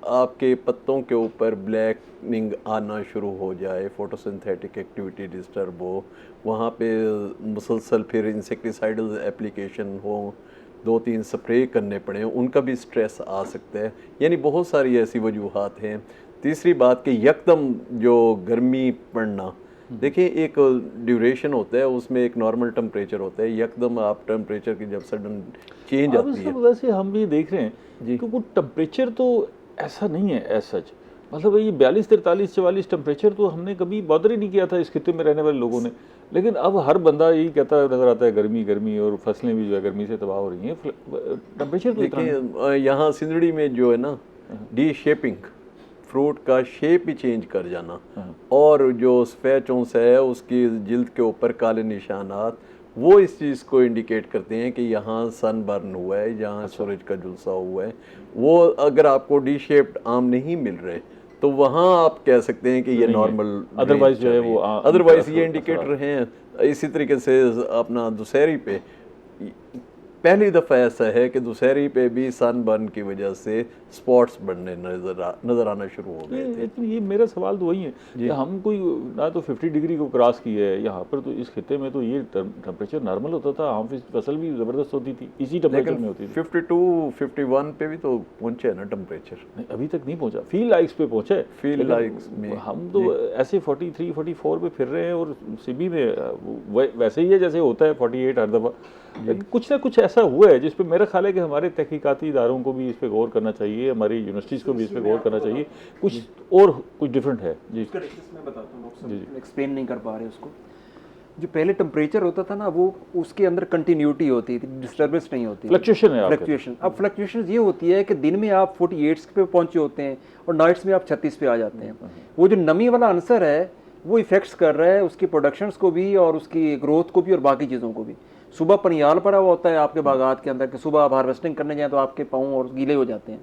आपके पत्तों के ऊपर ब्लैकनिंग आना शुरू हो जाए, फोटोसिंथेटिक एक्टिविटी डिस्टर्ब हो, वहाँ पे मुसलसल फिर इंसेक्टिसाइडल एप्लीकेशन हो, 2-3 स्प्रे करने पड़े, उनका भी स्ट्रेस आ सकता है। यानी बहुत सारी ऐसी वजूहात हैं। तीसरी बात कि यकदम जो गर्मी पड़ना, देखिए एक ड्यूरेशन होता है, उसमें एक नॉर्मल टेम्परेचर होता है, यकदम आप टेम्परेचर की जब सडन चेंज आती है। वैसे हम भी देख रहे हैं क्योंकि टेम्परेचर तो ऐसा नहीं है एज सच, मतलब ये 42, 43, 44 टेम्परेचर तो हमने कभी बॉदर ही नहीं किया था इस खित्ते में रहने वाले लोगों ने, लेकिन अब हर बंदा यही कहता नजर आता है गर्मी गर्मी, और फसलें भी जो है गर्मी से तबाह हो रही हैं। टेम्परेचर तो देखिए यहाँ सिंदड़ी में जो है ना, डी शेपिंग, फ्रूट का शेप ही चेंज कर जाना, और जो सफ़ेद चौंस है उसकी जिल्द के ऊपर काले निशानात, वो इस चीज़ को इंडिकेट करते हैं कि यहाँ सन बर्न हुआ है, यहाँ सूरज का झुलसा हुआ है। वो अगर आपको डी शेप्ड आम नहीं मिल रहे तो वहाँ आप कह सकते हैं कि ये नॉर्मल, अदरवाइज जो है वो अदरवाइज ये इंडिकेटर हैं। इसी तरीके से अपना दुशहरी पे पहली दफ़ा ऐसा है कि दुशहरी पे भी सन बर्न की वजह से स्पॉट्स बनने नज़र आना शुरू हो गए थे। तो ये मेरा सवाल तो वही है कि हम कोई ना तो 50 डिग्री को क्रॉस किया है यहाँ पर, तो इस खिते में तो ये टेम्परेचर नॉर्मल होता था, आम की फसल भी ज़बरदस्त होती थी, इसी टेम्परेचर में होती थी। 52, 51 पे भी तो पहुँचे ना टेम्परेचर, नहीं अभी तक नहीं पहुँचा, फील लाइक्स पे पहुँचे, फील लाइक्स में हम तो ऐसे 43, 44 पे फिर रहे हैं, और सिबी में वैसे ही है जैसे होता है 48 हर दफ़ा। कुछ ना कुछ ऐसा हुआ है जिस पे मेरा ख्याल है कि हमारे तहकीकाती इदारों को भी इस पे गौर करना चाहिए, हमारी यूनिवर्सिटीज़ को भी इस पे गौर करना चाहिए, कुछ डिफरेंट है जी। मैं बताता हूँ डॉक्टर साहब, एक्सप्लेन नहीं कर पा रहे उसको। जो पहले टेम्परेचर होता था ना, वो उसके अंदर कंटिन्यूटी होती थी, डिस्टर्बेंस नहीं होती, फ्लक्चुएशन है, फ्लक्चुएशन। अब फ्लक्चुएशन ये होती है कि दिन में आप 48 पे पहुंचे होते हैं और नाइट्स में आप 36 पे आ जाते हैं। वो जो नमी वाला आंसर है वो इफेक्ट्स कर रहा है उसकी प्रोडक्शंस को भी और उसकी ग्रोथ को भी और बाकी चीज़ों को भी। सुबह पनियाल पड़ा हुआ होता है आपके बागात के अंदर कि सुबह आप हार्वेस्टिंग करने जाएं तो आपके पाँव और गीले हो जाते हैं।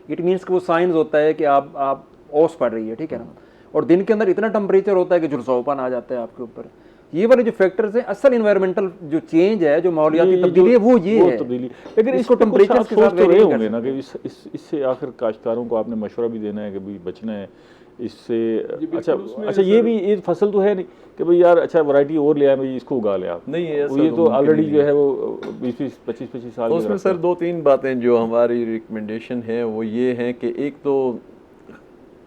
इट मीन्स कि वो साइंस होता है कि आप ओस पड़ रही है, ठीक है ना। और दिन के अंदर इतना टेम्परेचर होता है कि झुलसाऊपन आ जाता है आपके ऊपर। ये वाले जो फैक्टर्स हैं, असल इन्वायरमेंटल जो चेंज है, जो माहौलियाती तब्दीली है, वो ये है तब्दीली। लेकिन इसको टेम्परेचर के साथ रहे होंगे ना कि इससे आखिर काश्तकारों को आपने मशवरा भी देना है कि भाई बचना है इससे। अच्छा ये भी, ये फसल तो है नहीं कि भाई यार अच्छा वैरायटी और ले आए भाई इसको उगा ले आप, नहीं है, ये तो ऑलरेडी जो है वो 20-25 साल उसमें सर 2-3 बातें जो हमारी रिकमेंडेशन है वो ये है कि एक तो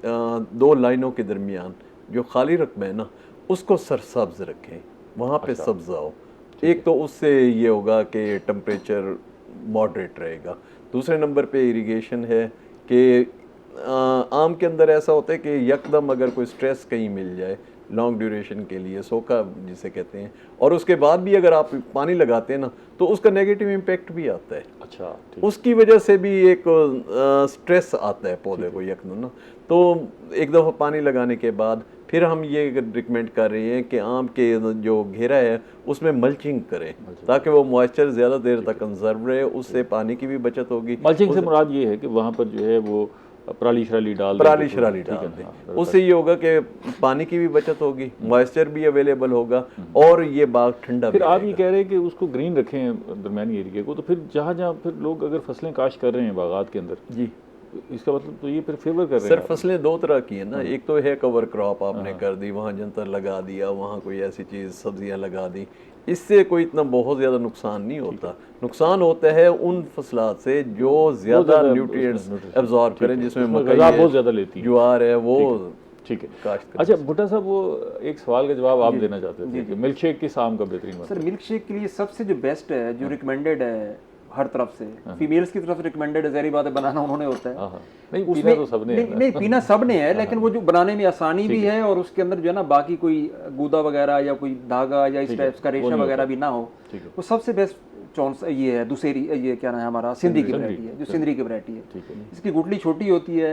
2 लाइनों के दरमियान जो खाली रकबा है ना उसको सरसब्ज रखें, वहाँ पे सब्ज़ा हो। एक तो उससे ये होगा कि टेम्परेचर मॉडरेट रहेगा। दूसरे नंबर पे इरिगेशन है कि आम के अंदर ऐसा होता है कि यकदम अगर कोई स्ट्रेस कहीं मिल जाए लॉन्ग ड्यूरेशन के लिए, सोका जिसे कहते हैं, और उसके बाद भी अगर आप पानी लगाते हैं ना तो उसका नेगेटिव इम्पैक्ट भी आता है। अच्छा, उसकी वजह से भी एक स्ट्रेस आता है पौधे को यकदम ना। तो एक दफ़ा पानी लगाने के बाद फिर हम ये रिकमेंड कर रहे हैं कि आम के जो घेरा है उसमें मल्चिंग करें ताकि वो मॉइस्चर ज़्यादा देर तक कंजर्व रहे, उससे पानी की भी बचत होगी। मल्चिंग से मुराद ये है कि वहाँ पर जो है वो पराली शराली डाल दें, उससे ये होगा कि पानी की भी बचत होगी, मॉइस्चर भी अवेलेबल होगा और ये बाग ठंडा। फिर आप ये कह रहे हैं कि उसको ग्रीन रखें दरमियानी एरिया को, तो फिर जहाँ जहाँ फिर लोग अगर फसलें काश्त कर रहे हैं बागात के अंदर जी, इसका मतलब तो ये फिर फेवर कर रहे हैं। सर फसलें 2 तरह की है ना, एक तो है कवर क्रॉप आपने कर दी, वहाँ जंतर लगा दिया, वहाँ कोई ऐसी चीज़ सब्जियाँ लगा दी, इससे कोई इतना बहुत ज़्यादा नुकसान नहीं होता। नुकसान होता है उन फसलात से जो ज़्यादा न्यूट्रिएंट्स एब्जॉर्ब करें, जिसमें मकई बहुत ज़्यादा लेती है, ज्वार है, वो ठीक है। अच्छा भुट्टा साहब, वो एक सवाल का जवाब आप देना चाहते थे कि मिल्क शेक किस आम का बेहतरीन? सर मिल्क शेक के लिए सबसे जो बेस्ट है, जो रिकमेंडेड है हर तरफ से, फीमेल्स की तरफ से रिकमेंडेड है, ज़ाहिर बात है बनाना उन्होंने होता है। नहीं पीना तो सबने है, नहीं पीना सबने है, लेकिन वो जो बनाने में आसानी भी है और उसके अंदर जो है ना बाकी कोई गूदा वगैरह या कोई धागा या इस टाइप का रेशा वगैरह भी ना हो, वो सबसे बेस्ट चॉइस ये है। दूसरी ये क्या नाम है हमारा, सिंधी की वैरायटी है, जो सिंधी की वैरायटी है। इसकी गुठली छोटी होती है,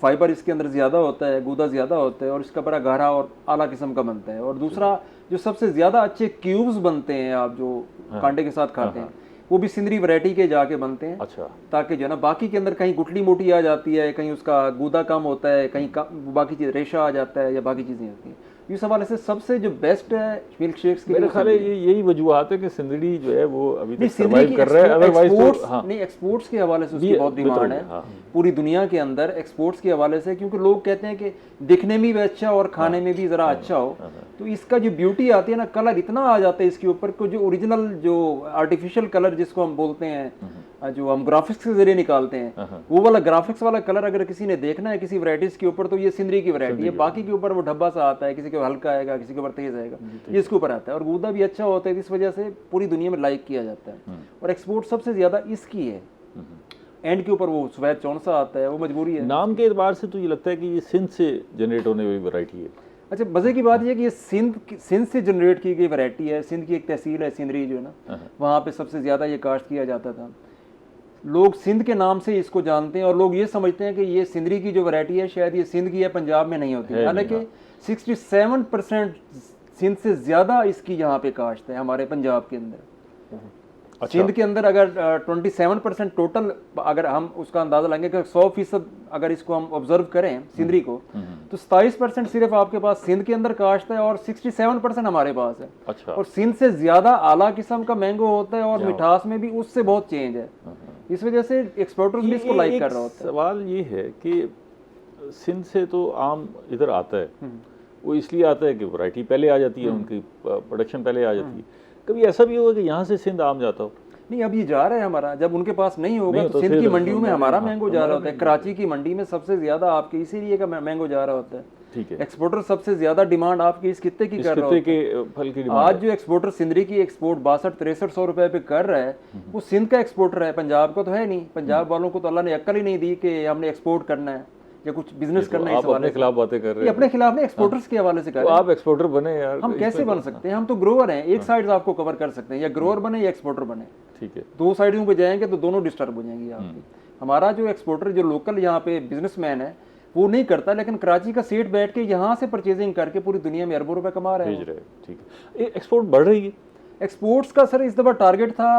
फाइबर इसके अंदर ज़्यादा होता है, गूदा ज़्यादा होता है और इसका बड़ा गहरा और आला किस्म का बनता है। और दूसरा जो सबसे ज़्यादा अच्छे क्यूब्स बनते हैं आप जो कांटे के साथ खाते हैं, वो भी सिंदरी वैरायटी के जाके बनते हैं। अच्छा, ताकि जो है ना बाकी के अंदर कहीं गुठली मोटी आ जाती है, कहीं उसका गूदा कम होता है, कहीं बाकी चीज़ रेशा आ जाता है या बाकी चीज़ें होती हैं। इस हवाले से सबसे जो बेस्ट है मिल्क शेक्स के, मेरे ख्याल है यही वजूहत है कि सिंदड़ी जो है वो अभी तक सर्वाइव कर रहा है। अदरवाइज तो हाँ, नहीं एक्सपोर्ट्स के हवाले से उसकी बहुत डिमांड है पूरी दुनिया के अंदर एक्सपोर्ट्स के हवाले से, क्योंकि लोग कहते हैं कि दिखने में भी अच्छा और खाने में भी ज़रा अच्छा हो। तो इसका जो ब्यूटी आती है ना, कलर इतना आ जाता है इसके ऊपर को, जो ओरिजिनल जो आर्टिफिशियल कलर जिसको हम बोलते हैं, जो हम ग्राफिक्स के जरिए निकालते हैं, वो वाला ग्राफिक्स वाला कलर अगर किसी ने देखना है किसी वैरायटीज के ऊपर तो ये सिंदरी की वैरायटी है। बाकी के ऊपर वो ढब्बा सा आता है, किसी के हल्का आएगा, किसी के ऊपर तेज आएगा, ये इसके ऊपर आता है। और गूदा भी अच्छा होता है, इस वजह से पूरी दुनिया में लाइक किया जाता है। और एक्सपोर्ट सबसे ज्यादा इसकी है। एंड के ऊपर वो सफेद चौंसा आता है, वो मजबूरी है। नाम के एतबार से तो ये लगता है कि ये सिंध से जनरेट होने वाली वैरायटी है। अच्छा मजे की बात यह कि ये सिंध से जनरेट की गई वैरायटी है। सिंध की एक तहसील है सिंदरी जो है ना, वहाँ पे सबसे ज़्यादा ये काश्त किया जाता था। लोग सिंध के नाम से इसको जानते हैं और लोग ये समझते हैं कि ये सिंदरी की जो वैरायटी है शायद ये सिंध की है, पंजाब में नहीं होती। हालांकि 67% सिंध से ज़्यादा इसकी यहाँ पे काश्त है हमारे पंजाब के अंदर। सिंध के अंदर अगर 27% टोटल, अगर हम उसका अंदाजा लगाएंगे कि 100% अगर इसको हम ऑब्जर्व करें सिंदरी को, तो 27% सिर्फ आपके पास सिंध के अंदर काश्त है और 67% हमारे पास है। अच्छा। और सिंध से ज्यादा आला किस्म का मैंगो होता है और मिठास में भी उससे बहुत चेंज है। इस वजह से एक्सपोर्टर्स भी इसको लाइक कर रहा होता है। सवाल ये है कि सिंध से तो आम इधर आता है, वो इसलिए आता है कि वैरायटी पहले आ जाती है, उनकी प्रोडक्शन पहले आ जाती है। कभी ऐसा भी होगा कि यहाँ से सिंध आम जाता हो? नहीं, अब ये जा रहा है हमारा, जब उनके पास नहीं होगा तो सिंध की मंडियों में हमारा मैंगो जा रहा होता है। कराची की मंडी में सबसे ज्यादा आपके इसीलिए का मैंगो जा रहा होता है। ठीक है। एक्सपोर्टर सबसे ज्यादा डिमांड आपकी इस खित्ते की कर रहा खित्ते के फल की डिमांड। आज जो एक्सपोर्टर सिंदरी की एक्सपोर्ट 62-6300 रुपए पे कर रहा है, वो सिंध का एक्सपोर्टर है, पंजाब का तो है नहीं। पंजाब वालों को तो अल्लाह ने अक्ल ही नहीं दी कि हमने एक्सपोर्ट करना है या कुछ बिजनेस करना है। आप अपने खिलाफ बातें कर रहे हैं। अपने खिलाफ नहीं, एक्सपोर्टर्स के हवाले से कर रहे हैं। आप एक्सपोर्टर बने यार, हम कैसे बन सकते हैं? हम तो ग्रोअर हैं, एक साइड आपको कवर कर सकते हैं, या ग्रोअर बने या एक्सपोर्टर बने। ठीक है। दो साइडों पे जाएंगे तो दोनों डिस्टर्ब हो जाएंगी आपकी। हमारा जो एक्सपोर्टर, जो लोकल यहाँ पे बिजनेसमैन है, वो नहीं करता, लेकिन कराची का सेठ बैठ के यहाँ से परचेजिंग करके पूरी दुनिया में अरबों रुपए कमा रहे हैं। ठीक है। एक्सपोर्ट बढ़ रही है? एक्सपोर्ट्स का सर इस दफ़ा टारगेट था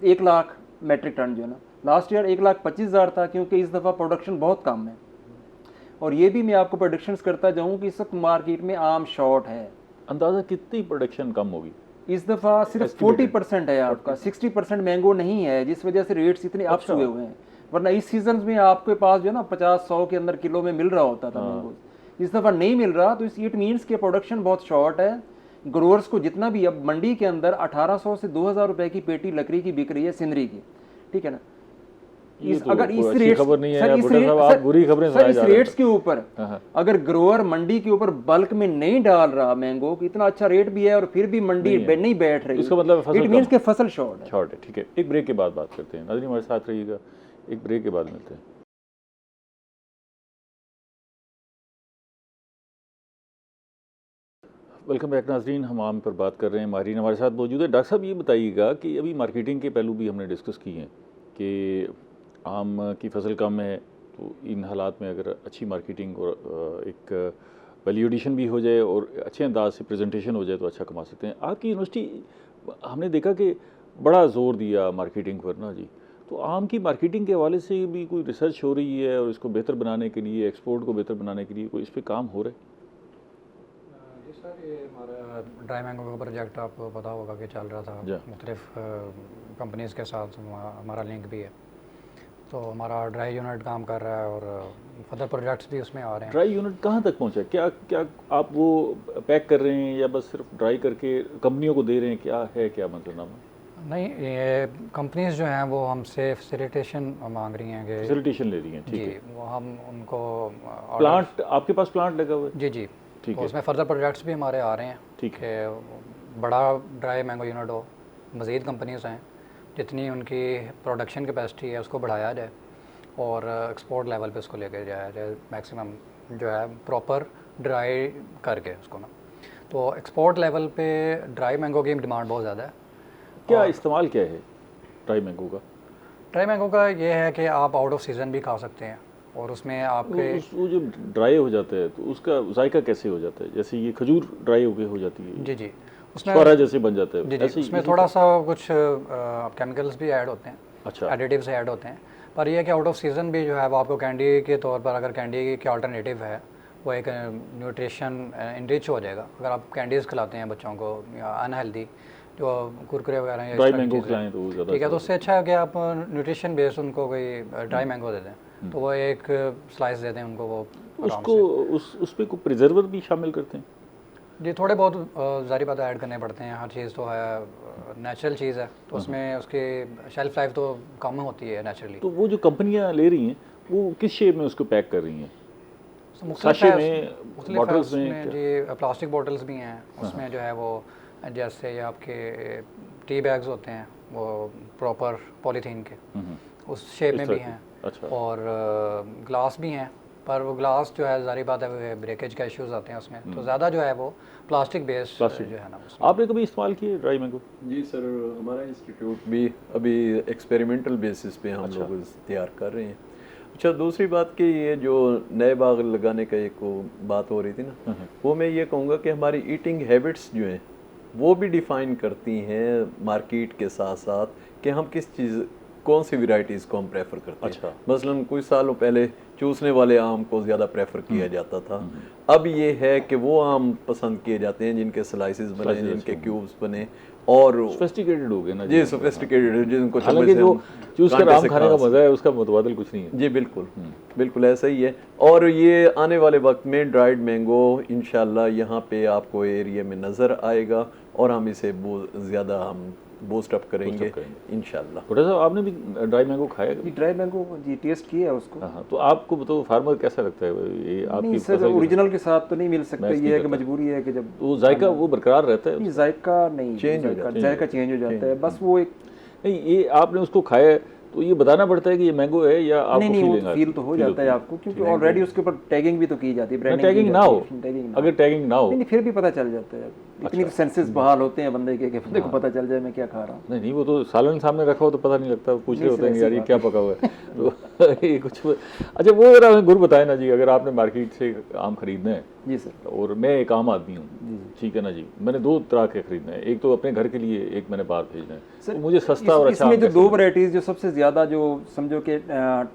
1 लाख मेट्रिक टन जो है ना, लास्ट ईयर 1,25,000 था, क्योंकि इस दफ़ा प्रोडक्शन बहुत कम है। और ये भी मैं आपको प्रोडिक्शंस करता जाऊँ कि इस वक्त मार्केट में आम शॉर्ट है। अंदाज़ा कितनी प्रोडक्शन कम होगी इस दफ़ा? सिर्फ 40% है आपका, 60% मैंगो नहीं है, जिस वजह से रेट्स इतने अप्स हुए हुए हैं। वरना इस सीजन में आपके पास जो है ना 50-100 के अंदर किलो में मिल रहा होता था मैंगो, इस दफ़ा नहीं मिल रहा। तो इट मीन्स के प्रोडक्शन बहुत शॉर्ट है। ग्रोअर्स को जितना भी, अब मंडी के अंदर 1800 से 2000 रुपए की पेटी लकड़ी की बिक रही है सिंदरी की, ठीक है ना। अगर इस रेट्स के ऊपर अगर ग्रोअर मंडी के ऊपर बल्क में नहीं डाल रहा मैंगो, इतना अच्छा रेट भी है और फिर भी मंडी नहीं बैठ रही, इसका मतलब इट मींस के फसल शॉर्ट है। ठीक है, एक ब्रेक के बाद बात करते हैं। नाज़रीन हमारे साथ रहिएगा, एक ब्रेक के बाद मिलते हैं। वेलकम बैक नाज़रीन, हम आम पर बात कर रहे हैं। माहिरीन हमारे साथ मौजूद है। डॉक्टर साहब ये बताइएगा कि अभी मार्केटिंग के पहलू भी हमने डिस्कस किए हैं कि आम की फसल कम है, तो इन हालात में अगर अच्छी मार्केटिंग और एक वैल्यू एडिशन भी हो जाए और अच्छे अंदाज से प्रेजेंटेशन हो जाए तो अच्छा कमा सकते हैं। आपकी यूनिवर्सिटी, हमने देखा कि बड़ा ज़ोर दिया मार्केटिंग पर ना जी, तो आम की मार्केटिंग के हवाले से भी कोई रिसर्च हो रही है और इसको बेहतर बनाने के लिए, एक्सपोर्ट को बेहतर बनाने के लिए कोई इस पर काम हो रहा है? जी सर, ये हमारा ड्राई मैंगो का प्रोजेक्ट आपको पता होगा कि चल रहा था, मुख्तलिफ कंपनीज़ के साथ हमारा लिंक भी है। तो हमारा ड्राई यूनिट काम कर रहा है और फर्दर प्रोजेक्ट्स भी उसमें आ रहे हैं। ड्राई यूनिट कहाँ तक पहुँचा? क्या आप वो पैक कर रहे हैं या बस सिर्फ ड्राई करके कंपनियों को दे रहे हैं? क्या है, क्या मतलब? नहीं, ये कंपनीज जो हैं वो हमसे फैसिलिटेशन मांग रही हैं कि फैसिलिटेशन ले रही हैं। ठीक है, वो हम उनको प्लांट, आपके पास प्लांट लगा हुआ है? जी जी, ठीक है। उसमें फर्दर प्रोजेक्ट्स भी हमारे आ रहे हैं। ठीक है, बड़ा ड्राई मैंगो यूनिट हो, मज़ीद कंपनीज हैं, जितनी उनकी प्रोडक्शन कैपेसिटी है उसको बढ़ाया जाए और एक्सपोर्ट लेवल पे उसको लेकर जाया जाए, मैक्सिमम जो है प्रॉपर ड्राई करके उसको ना। तो एक्सपोर्ट लेवल पे ड्राई मैंगो की डिमांड बहुत ज़्यादा है। क्या इस्तेमाल क्या है ड्राई मैंगो का? ड्राई मैंगो का ये है कि आप आउट ऑफ सीज़न भी खा सकते हैं और उसमें आपके वो जो ड्राई हो जाता है तो उसका जायका कैसे हो जाता है? जैसे ये खजूर ड्राई होके हो जाती है, जी जी, उसमें जैसे बन जाता है। जी जी, उसमें थोड़ा सा कुछ केमिकल्स भी ऐड होते हैं, अच्छा, एडिटिव्स ऐड होते हैं। पर यह कि आउट ऑफ सीज़न भी जो है वो आपको कैंडी के तौर पर, अगर कैंडी के अल्टरनेटिव है, वो एक न्यूट्रिशन इनरिच हो जाएगा। अगर आप कैंडीज़ खिलाते हैं बच्चों को या अनहेल्दी जो कुरकुरे वगैरह, ड्राई मैंगो खिलाएं तो वो ज़्यादा ठीक है, तो उससे अच्छा है कि आप न्यूट्रिशन बेस्ड उनको कोई ड्राई मैंगो दे दें, तो वो एक स्लाइस देते हैं उनको, वो उसको उस पर कोई प्रिजर्वर भी शामिल करते हैं? जी, थोड़े बहुत ज़ाहिर बात ऐड करने पड़ते हैं। हर चीज़ तो है नेचुरल चीज़ है, तो उसमें उसकी शेल्फ लाइफ तो कम होती है नेचुरली। तो वो जो कंपनियां ले रही हैं वो किस शेप में उसको पैक कर रही हैं? साशे में, बॉटल्स में? जी, प्लास्टिक बॉटल्स भी हैं उसमें जो है वो, जैसे आपके टी बैग्स होते हैं वो प्रॉपर पॉलीथीन के, उस शेप में भी हैं। अच्छा। और ग्लास भी हैं पर वो ग्लास जो है ज़ाहिर बात है ब्रेकेज का इश्यूज आते हैं उसमें, तो ज़्यादा जो है वो प्लास्टिक बेस्ड जो है ना उसमें। आपने कभी इस्तेमाल किए ड्राई मैंगो? जी सर, हमारा इंस्टीट्यूट भी अभी एक्सपेरिमेंटल बेसिस पे हम लोग तैयार कर रहे हैं। अच्छा, दूसरी बात कि ये जो नए बाग लगाने का एक बात हो रही थी ना, वो मैं ये कहूँगा कि हमारी ईटिंग हैबिट्स जो हैं वो भी डिफ़ाइन करती हैं मार्केट के साथ साथ कि हम किस चीज़ कौन सी वैरायटीज़ को हम प्रेफर करते हैं। अच्छा। मसलन कुछ सालों पहले चूसने वाले आम को ज़्यादा प्रेफर किया जाता था, अब ये है कि वो आम पसंद किए जाते हैं जिनके स्लाइसेस बने, जिनके क्यूब्स बने और सोफिस्टिकेटेड हो गए ना जी, सोफिस्टिकेटेड, जिनको हालांकि जो चूज कर आम खाने का मजा है उसका मुतबादिल कुछ नहीं है। जी बिल्कुल, बिल्कुल ऐसा ही है। और ये आने वाले वक्त में ड्राइड मैंगो इंशाल्लाह यहाँ पे आपको एरिया में नज़र आएगा और हम इसे ज़्यादा हम बूस्ट अप करेंगे इंशाल्लाह। डॉक्टर साहब, आपने भी ड्राई मैंगो खाया? जी ड्राई मैंगो जी टेस्ट किया है उसको। हाँ, तो आपको तो फार्मर कैसा लगता है ये आपकी? नहीं सर, ओरिजिनल के साथ तो नहीं मिल सकता, ये है कि मजबूरी है कि जब वो जायका वो बरकरार रहता है? नहीं, जायका नहीं, जायका चेंज हो जाता है, बस वो एक नहीं, ये आपने उसको खाया तो ये बताना पड़ता है कि ये मैंगो है या आपको नहीं फील तो हो जाता है आपको, क्योंकि ऑलरेडी उसके ऊपर टैगिंग भी तो की जाती है, ब्रांडिंग टैगिंग ना हो, अगर टैगिंग ना हो नहीं फिर भी पता चल जाता है। इतनी तो सेंसेस बहाल होते हैं बंदे के कि बंदे को पता चल जाए मैं क्या खा रहा हूँ। नहीं, वो तो सालन सामने रखा हो तो पता नहीं लगता, पूछ रहे होते हैं यार ये क्या पका हुआ है तो ये कुछ। अच्छा, वो जरा हमें गुर बताए ना जी, अगर आपने मार्केट से आम खरीदना है जी सर, और मैं एक आम आदमी हूँ, ठीक है ना जी, मैंने दो तरह के खरीदना है, एक तो अपने घर के लिए, एक मैंने बाहर भेजना है, तो मुझे सस्ता और अच्छा इसमें जो दो वैरायटीज जो सबसे ज़्यादा जो समझो कि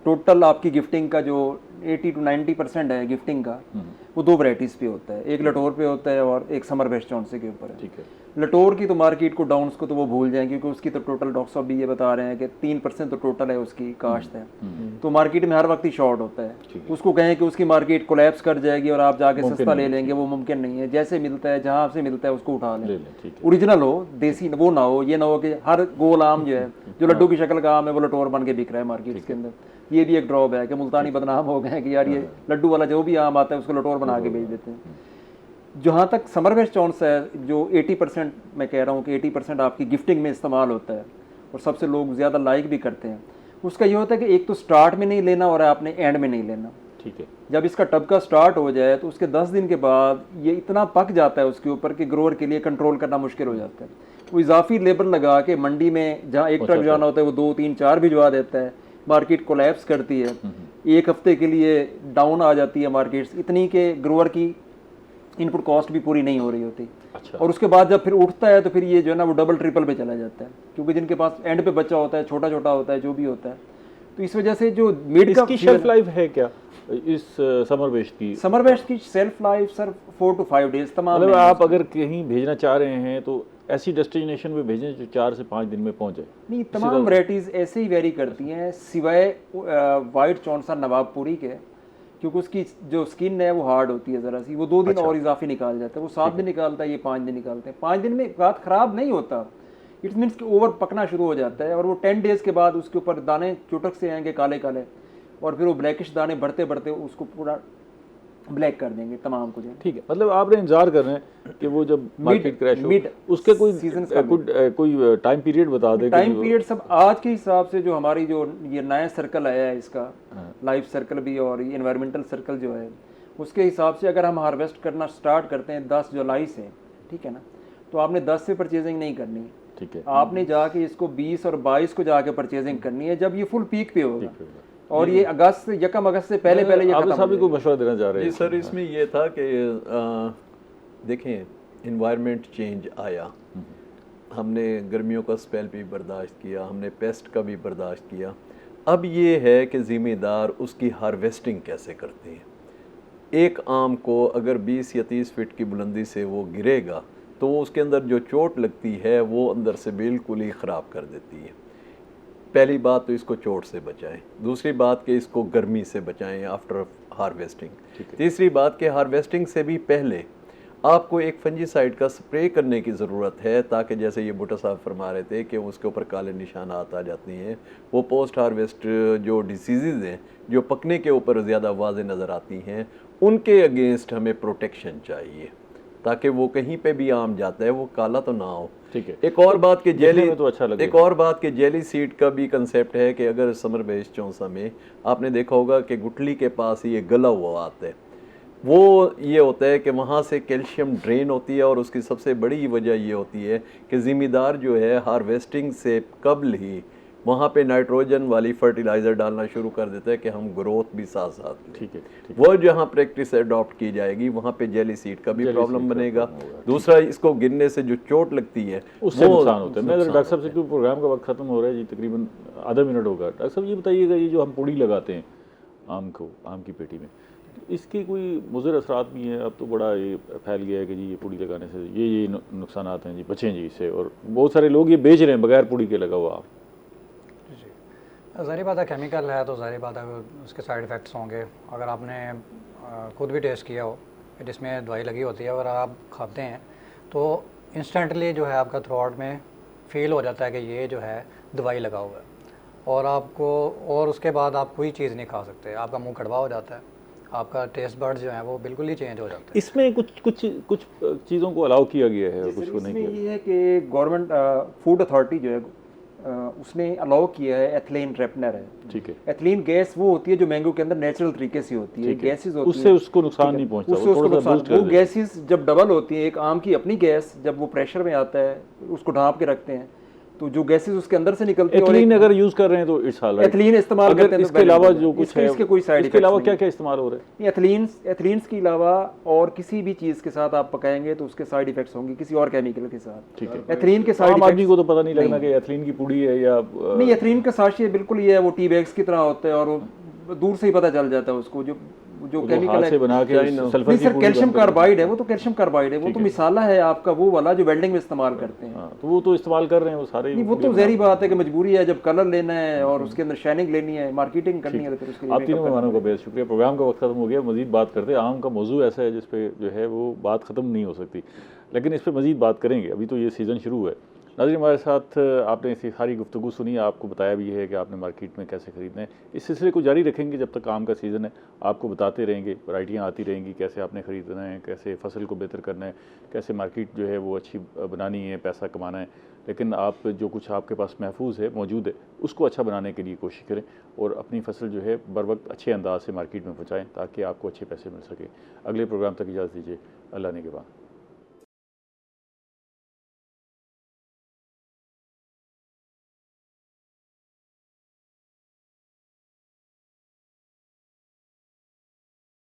टोटल आपकी गिफ्टिंग का जो 80 to 90% है गिफ्टिंग का, वो दो वैरायटीज पे होता है, एक लटोर पे होता है और एक समर वेस्ट चौंसे के ऊपर है। ठीक है। लटोर की तो मार्केट को डाउन्स को तो वो भूल जाएं, क्योंकि उसकी तो टोटल डॉक्टर साहब भी ये बता रहे हैं कि 3% तो टोटल है उसकी काश्त है, तो मार्केट में हर वक्त ही शॉर्ट होता है। उसको कहें कि उसकी मार्केट कोलैप्स कर जाएगी और आप जाके सस्ता ले लेंगे, वो मुमकिन नहीं है। जैसे मिलता है, जहाँ से मिलता है उसको उठा लें, ओरिजिनल हो, देसी वो ना हो, ये ना हो कि हर गोल आम जो है जो लड्डू की शक्ल का आम है वो लटोर बन के बिक रहा है मार्केट के अंदर। ये भी एक ड्रॉप है कि मुल्तानी बदनाम हो गए हैं कि यार ये लड्डू वाला जो भी आम आता है उसको लटोर बना के बेच देते हैं। जहाँ तक समर वेस्ट चॉन्स है, जो 80% मैं कह रहा हूँ कि 80% आपकी गिफ्टिंग में इस्तेमाल होता है और सबसे लोग ज़्यादा लाइक भी करते हैं, उसका ये होता है कि एक तो स्टार्ट में नहीं लेना और आपने एंड में नहीं लेना। ठीक है। जब इसका टब का स्टार्ट हो जाए तो उसके 10 दिन के बाद ये इतना पक जाता है उसके ऊपर कि ग्रोअर के लिए कंट्रोल करना मुश्किल हो जाता है। वो इजाफी लेबर लगा के मंडी में जहाँ एक ट्रक जाना होता है वो 2, 3, 4 भिजवा देता है, मार्केट कोलैप्स करती है, एक हफ्ते के लिए डाउन आ जाती है मार्केट्स, इतनी के ग्रोअर की इनपुट कॉस्ट भी पूरी नहीं हो रही होती। अच्छा। और उसके बाद जब फिर उठता है तो फिर ये जो है ना वो डबल ट्रिपल पे चला जाता है, क्योंकि जिनके पास एंड पे बच्चा होता है, छोटा छोटा होता है, जो भी होता है, तो इस वजह से जो मिड का इसकी शेल्फ लाइफ है क्या इस समर वेस्ट की? समर वेस्ट की self life sir 4 to 5 days तमाम। मतलब आप अगर कहीं भेजना चाह रहे हैं तो ऐसी डेस्टिनेशन पे भेजें जो 4 से 5 दिन में पहुंच जाए? नहीं, तमाम वैरायटीज़ ऐसे ही वेरी करती हैं सिवाय वाइट चौंसा नवाबपुरी के, क्योंकि उसकी जो स्किन है वो हार्ड होती है ज़रा सी, वो 2 दिन और इजाफी निकाल जाता है। वो 7 दिन निकालता है, ये 5 दिन निकालते हैं। 5 दिन में बात ख़राब नहीं होता, इट्स मीन्स कि ओवर पकना शुरू हो जाता है और वो 10 डेज़ के बाद उसके ऊपर दाने चुटक से आएंगे काले काले, और फिर वो ब्लैकिश दाने बढ़ते बढ़ते उसको पूरा ब्लैक कर देंगे तमाम कुछ। ठीक है, मतलब आपने इंतजार कर रहे हैं कि वो जब मार्केट क्रैश हो उसके कोई कोई टाइम पीरियड बता दें? टाइम पीरियड सब आज के हिसाब से जो हमारी जो ये नया सर्कल आया है इसका, लाइफ सर्कल भी और ये एनवायरमेंटल सर्कल जो है, उसके हिसाब से अगर हम हार्वेस्ट करना स्टार्ट करते हैं 10 जुलाई से, ठीक है ना, तो आपने 10 से परचेजिंग नहीं करनी है। ठीक है। आपने जाके इसको 20 और 22 को जाके परचेजिंग करनी है, जब ये फुल पीक पे होगा, और ये अगस्त 1 अगस्त से पहले पहले ये आप साहब को मशवरा देना चाह रहे हैं? जी सर, इसमें ये था कि देखें इन्वायरमेंट चेंज आया, हमने गर्मियों का स्पेल भी बर्दाश्त किया, हमने पेस्ट का भी बर्दाश्त किया। अब ये है कि ज़िम्मेदार उसकी हार्वेस्टिंग कैसे करते हैं। एक आम को अगर 20 या 30 फीट की बुलंदी से वो गिरेगा तो उसके अंदर जो चोट लगती है वो अंदर से बिल्कुल ही ख़राब कर देती है। पहली बात तो इसको चोट से बचाएं, दूसरी बात कि इसको गर्मी से बचाएं आफ्टर हार्वेस्टिंग, तीसरी बात कि हार्वेस्टिंग से भी पहले आपको एक फंजीसाइड का स्प्रे करने की ज़रूरत है, ताकि जैसे ये भुट्टो साहब फरमा रहे थे कि उसके ऊपर काले निशानात आ जाती हैं, वो पोस्ट हार्वेस्ट जो डिसीज़ हैं जो पकने के ऊपर ज़्यादा वाज़े नज़र आती हैं, उनके अगेंस्ट हमें प्रोटेक्शन चाहिए। ताकि वो कहीं पे भी आम जाता है वो काला तो ना हो। ठीक है। एक और बात कि जेली में तो अच्छा लगेगा। एक और बात कि जेली सीड का भी कंसेप्ट है कि अगर समर बेस्ड चौंसा में आपने देखा होगा कि गुठली के पास ये गला हुआ आता है, वो ये होता है कि वहाँ से कैल्शियम ड्रेन होती है और उसकी सबसे बड़ी वजह ये होती है कि ज़िम्मेदार जो है हार्वेस्टिंग से कबल ही वहाँ पे नाइट्रोजन वाली फर्टिलाइज़र डालना शुरू कर देता है कि हम ग्रोथ भी साथ साथ लें। ठीक है। वो जहाँ प्रैक्टिस अडॉप्ट की जाएगी वहाँ पे जेली सीड का भी प्रॉब्लम बनेगा। दूसरा, इसको गिरने से जो चोट लगती है उससे नुकसान होता है। मैं डॉक्टर साहब से, क्योंकि प्रोग्राम का वक्त खत्म हो रहा है जी, तकरीबन आधा मिनट होगा। डॉक्टर साहब ये बताइएगा, ये जो हम पुड़ी लगाते हैं आम की पेटी में, इसके कोई मुज़र असरात भी हैं? अब तो बड़ा ये फैल गया है कि जी ये पुड़ी लगाने से ये नुकसानात हैं जी, बचें जी इससे, और बहुत सारे लोग ये बेच रहे हैं बगैर पुड़ी के लगा हुआ आम। ज़ाहिर बात है केमिकल है तो ज़ाहिर बात है उसके साइड इफ़ेक्ट्स होंगे। अगर आपने खुद भी टेस्ट किया हो कि जिसमें दवाई लगी होती है, अगर आप खाते हैं तो इंस्टेंटली जो है आपका थ्रोट में फील हो जाता है कि ये जो है दवाई लगा हुआ है, और उसके बाद आप कोई चीज़ नहीं खा सकते, आपका मुंह कड़वा हो जाता है, आपका टेस्ट बर्ड जो है वो बिल्कुल ही चेंज हो जाता है। इसमें कुछ चीज़ों को अलाउ किया गया है और कुछ को नहीं किया। ये है कि गवर्नमेंट फूड अथॉरिटी जो है उसने अलाउ किया है एथिलीन रेपनर है। ठीक है। एथिलीन गैस वो होती है जो मैंगो के अंदर नेचुरल तरीके से होती है, गैसेस होती उससे उसको नुकसान नहीं पहुंचता, उससे उसको नुकसान, वो गैसेस जब डबल होती है, एक आम की अपनी गैस जब वो प्रेशर में आता है उसको ढांप के रखते हैं तो जो गैसेस उसके अंदर से निकलती है। एथिलीन अगर यूज कर रहे हैं तो इट्स ऑल राइट। एथिलीन इस्तेमाल करते हैं, इसके अलावा जो कुछ है इसके कोई साइड इसके अलावा क्या क्या इस्तेमाल हो रहे हैं? एथिलीन्स के अलावा और किसी भी चीज़ के साथ आप पकाएंगे तो उसके साइड इफेक्ट्स होंगे किसी और केमिकल के साथ। ठीक है। एथिलीन के साइड आम आदमी को तो पता नहीं लगना कि एथिलीन की पुड़ी है या नहीं। एथिलीन का साशी बिल्कुल ये है, वो टी बैग्स की तरह होता है और वो दूर से ही पता चल जाता है उसको, जो केमिकल है बना के सल्फर नहीं सर, कैल्शियम कार्बाइड है, वो तो कैल्शियम कार्बाइड है, वो तो मिसाला है आपका वो वाला जो वेल्डिंग में इस्तेमाल करते हैं। तो वो तो इस्तेमाल कर रहे हैं वो सारे। नहीं, वो तो ज़ाहिर बात है कि मजबूरी है, जब कलर लेना है और उसके अंदर शाइनिंग लेनी है, मार्केटिंग करनी है, तो फिर उसके लिए आप तीनों मेहमानों का बेहद शुक्रिया। प्रोग्राम का वक्त खत्म हो गया, मजीद बात करते हैं। आम का मौजू ऐसा है जिस पे जो है वो बात ख़त्म नहीं हो सकती, लेकिन इस पर मजीद बात करेंगे। अभी तो ये सीज़न शुरू है। नाज़रीन, हमारे साथ आपने इसी सारी गुफ्तगू सुनी, आपको बताया भी है कि आपने मार्केट में कैसे ख़रीदना है। इस सिलसिले को जारी रखेंगे जब तक आम का सीज़न है, आपको बताते रहेंगे, वैरायटियाँ आती रहेंगी, कैसे आपने ख़रीदना है, कैसे फसल को बेहतर करना है, कैसे मार्केट जो है वो अच्छी बनानी है, पैसा कमाना है। लेकिन आप जो कुछ आपके पास महफूज है, मौजूद है, उसको अच्छा बनाने के लिए कोशिश करें और अपनी फसल जो है बर वक्त अच्छे अंदाज से मार्केट में पहुँचाएँ ताकि आपको अच्छे पैसे मिल सकें। अगले प्रोग्राम तक इजाज़त दीजिए। अल्लाह ने के बाद।